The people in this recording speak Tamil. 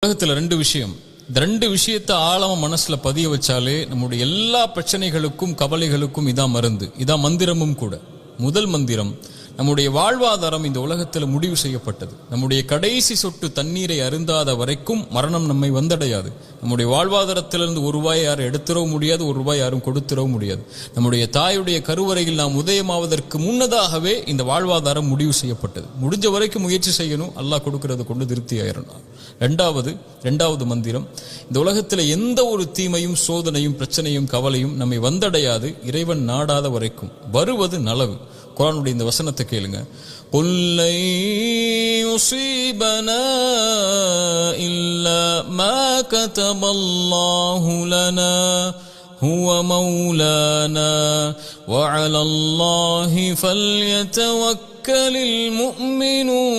உலகத்தில் ரெண்டு விஷயம். இந்த ரெண்டு விஷயத்தை ஆழமா மனசுல பதிய வச்சாலே நம்முடைய எல்லா பிரச்சனைகளுக்கும் கவலைகளுக்கும் இதான் மருந்து, இதான் மந்திரமும் கூட. முதல் மந்திரம், நம்முடைய வாழ்வாதாரம் இந்த உலகத்தில் முடிவு செய்யப்பட்டது. நம்முடைய கடைசி சொட்டு தண்ணீரை அருந்தாத வரைக்கும் மரணம் நம்மை வந்தடையாது. நம்முடைய வாழ்வாதாரத்திலிருந்து ஒரு ரூபாய் யாரும் எடுத்துடவும் முடியாது, ஒரு ரூபாய் யாரும் கொடுத்துடவும் முடியாது. நம்முடைய தாயுடைய கருவறையில் நாம் உதயமாவதற்கு முன்னதாகவே இந்த வாழ்வாதாரம் முடிவு செய்யப்பட்டது. முடிஞ்ச வரைக்கும் முயற்சி செய்யணும், அல்லாஹ் கொடுக்கறத கொண்டு திருப்தி ஆயிரணும். ரெண்டாவது மந்திரம், இந்த உலகத்தில் எந்த ஒரு தீமையும் சோதனையும் பிரச்சனையும் கவலையும் நம்மை வந்தடையாது இறைவன் நாடாத வரைக்கும். வருவது நலவு. குர்ஆனுடைய இந்த வசனத்தை கேளுங்க. குல் லை யுஸீபனா இல்லா மா கதபல்லாஹு லனா ஹுவ மௌலானா வ அலல்லாஹி ஃபல்யதவக்கலில் முஃமினூன்.